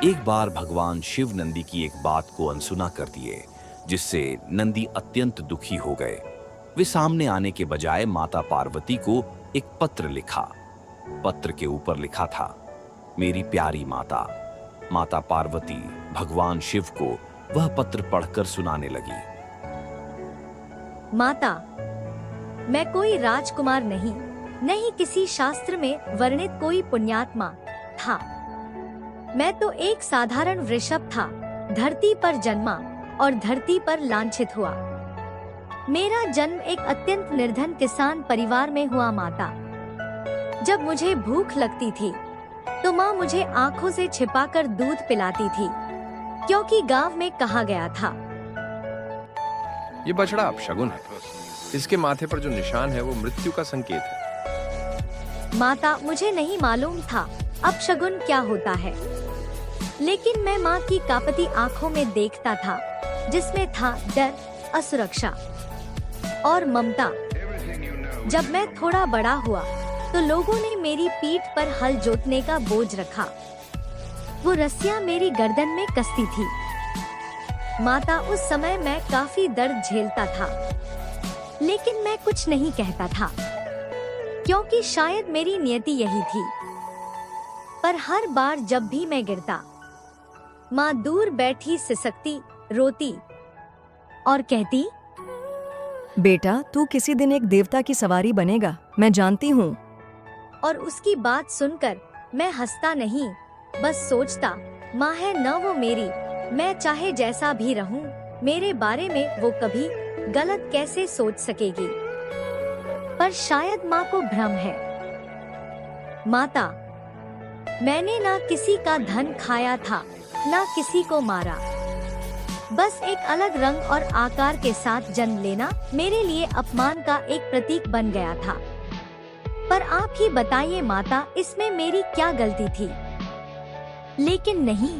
एक बार भगवान शिव नंदी की एक बात को अनसुना कर दिए, जिससे नंदी अत्यंत दुखी हो गए। वे सामने आने के बजाय माता पार्वती को एक पत्र लिखा। पत्र के ऊपर लिखा था, मेरी प्यारी माता। माता पार्वती भगवान शिव को वह पत्र पढ़कर सुनाने लगी। माता, मैं कोई राजकुमार नहीं किसी शास्त्र में वर्णित कोई पुण्यात्मा था। मैं तो एक साधारण वृषभ था, धरती पर जन्मा और धरती पर लांछित हुआ। मेरा जन्म एक अत्यंत निर्धन किसान परिवार में हुआ। माता, जब मुझे भूख लगती थी तो माँ मुझे आंखों से छिपाकर दूध पिलाती थी, क्योंकि गांव में कहा गया था, ये बछड़ा अपशगुन है। इसके माथे पर जो निशान है वो मृत्यु का संकेत है। माता, मुझे नहीं मालूम था अपशगुन क्या होता है, लेकिन मैं माँ की कांपती आंखों में देखता था, जिसमें था डर, असुरक्षा और ममता। जब मैं थोड़ा बड़ा हुआ तो लोगों ने मेरी पीठ पर हल जोतने का बोझ रखा। वो रस्सियां मेरी गर्दन में कसती थी। माता, उस समय मैं काफी दर्द झेलता था, लेकिन मैं कुछ नहीं कहता था, क्योंकि शायद मेरी नियति यही थी। पर हर बार जब भी मैं गिरता, माँ दूर बैठी सिसकती, रोती और कहती, बेटा, तू किसी दिन एक देवता की सवारी बनेगा, मैं जानती हूँ। और उसकी बात सुनकर मैं हंसता नहीं, बस सोचता, माँ है न वो मेरी, मैं चाहे जैसा भी रहूं, मेरे बारे में वो कभी गलत कैसे सोच सकेगी। पर शायद माँ को भ्रम है। माता, मैंने ना किसी का धन खाया था, ना किसी को मारा। बस एक अलग रंग और आकार के साथ जन्म लेना मेरे लिए अपमान का एक प्रतीक बन गया था। पर आप ही बताइए माता, इसमें मेरी क्या गलती थी? लेकिन नहीं,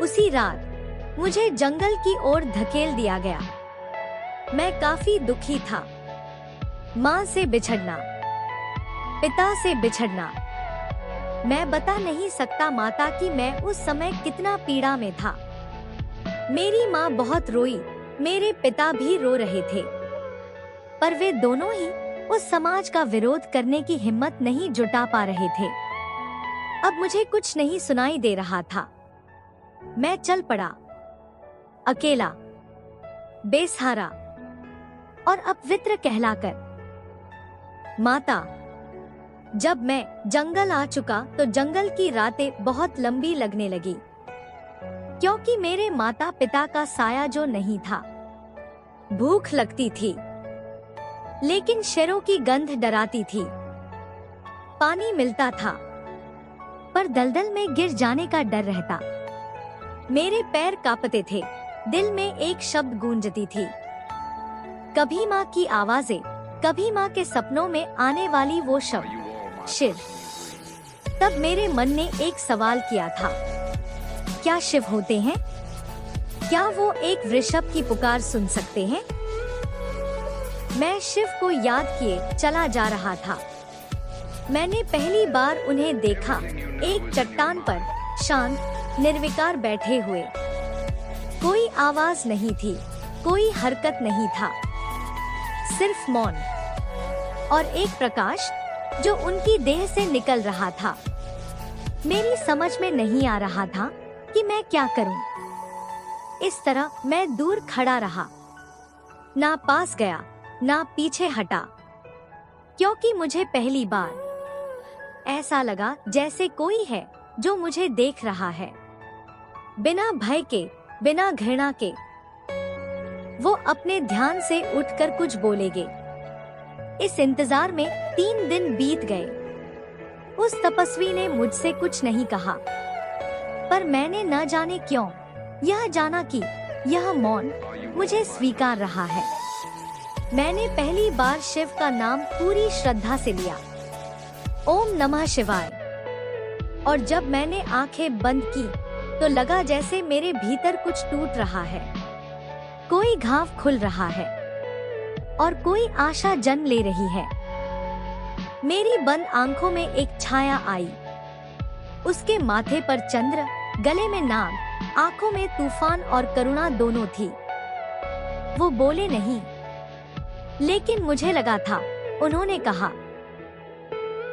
उसी रात मुझे जंगल की ओर धकेल दिया गया। मैं काफी दुखी था। माँ से बिछड़ना, पिता से बिछड़ना, मैं बता नहीं सकता माता कि मैं उस समय कितना पीड़ा में था। मेरी माँ बहुत रोई, मेरे पिता भी रो रहे थे, पर वे दोनों ही उस समाज का विरोध करने की हिम्मत नहीं जुटा पा रहे थे। अब मुझे कुछ नहीं सुनाई दे रहा था। मैं चल पड़ा, अकेला, बेसहारा और अपवित्र कहलाकर। माता, जब मैं जंगल आ चुका तो जंगल की रातें बहुत लंबी लगने लगी, क्योंकि मेरे माता पिता का साया जो नहीं था। भूख लगती थी, लेकिन शेरों की गंध डराती थी। पानी मिलता था, पर दलदल में गिर जाने का डर रहता। मेरे पैर कांपते थे, दिल में एक शब्द गूंजती थी, कभी माँ की आवाजें, कभी माँ के सपनों में आने वाली वो शब्द, शिव। तब मेरे मन ने एक सवाल किया था, क्या शिव होते हैं? क्या वो एक वृषभ की पुकार सुन सकते हैं? मैं शिव को याद किए चला जा रहा था। मैंने पहली बार उन्हें देखा, एक चट्टान पर शांत, निर्विकार बैठे हुए। कोई आवाज नहीं थी, कोई हरकत नहीं था, सिर्फ मौन और एक प्रकाश जो उनकी देह से निकल रहा था। मेरी समझ में नहीं आ रहा था कि मैं क्या करूं। इस तरह मैं दूर खड़ा रहा, ना पास गया ना पीछे हटा, क्योंकि मुझे पहली बार ऐसा लगा जैसे कोई है जो मुझे देख रहा है, बिना भय के, बिना घृणा के। वो अपने ध्यान से उठकर कुछ बोलेगे। इस इंतजार में 3 दिन बीत गए। उस तपस्वी ने मुझसे कुछ नहीं कहा, पर मैंने न जाने क्यों यह जाना कि यह मौन मुझे स्वीकार रहा है। मैंने पहली बार शिव का नाम पूरी श्रद्धा से लिया, ओम नमः शिवाय। और जब मैंने आंखें बंद की तो लगा जैसे मेरे भीतर कुछ टूट रहा है, कोई घाव खुल रहा है और कोई आशा जन्म ले रही है। मेरी बंद आंखों में एक छाया आई, उसके माथे पर चंद्र, गले में नाग, आंखों में तूफान और करुणा दोनों थी। वो बोले नहीं, लेकिन मुझे लगा था। उन्होंने कहा,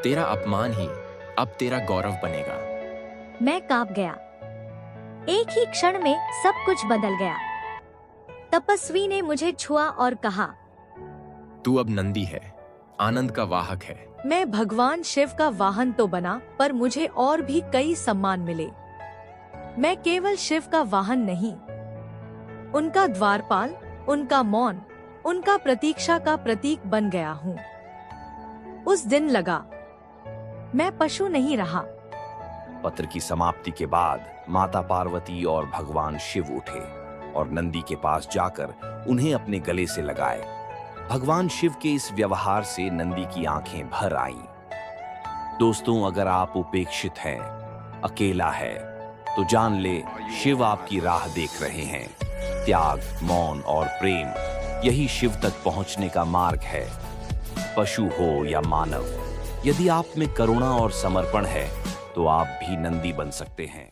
तेरा अपमान ही अब तेरा गौरव बनेगा। मैं कांप गया। एक ही क्षण में सब कुछ बदल गया। तपस्वी ने मुझे छुआ और कहा, तू अब नंदी है, आनंद का वाहक है। मैं भगवान शिव का वाहन तो बना, पर मुझे और भी कई सम्मान मिले। मैं केवल शिव का वाहन नहीं, उनका द्वारपाल, उनका मौन, उनका प्रतीक्षा का प्रतीक बन गया हूँ। उस दिन लगा, मैं पशु नहीं रहा। पत्र की समाप्ति के बाद माता पार्वती और भगवान शिव उठे और नंदी के पास जाकर उन्हें अपने गले से लगाए। भगवान शिव के इस व्यवहार से नंदी की आंखें भर आईं। दोस्तों, अगर आप उपेक्षित हैं, अकेला है, तो जान ले शिव आपकी राह देख रहे हैं। त्याग, मौन और प्रेम, यही शिव तक पहुंचने का मार्ग है। पशु हो या मानव, यदि आप में करुणा और समर्पण है तो आप भी नंदी बन सकते हैं।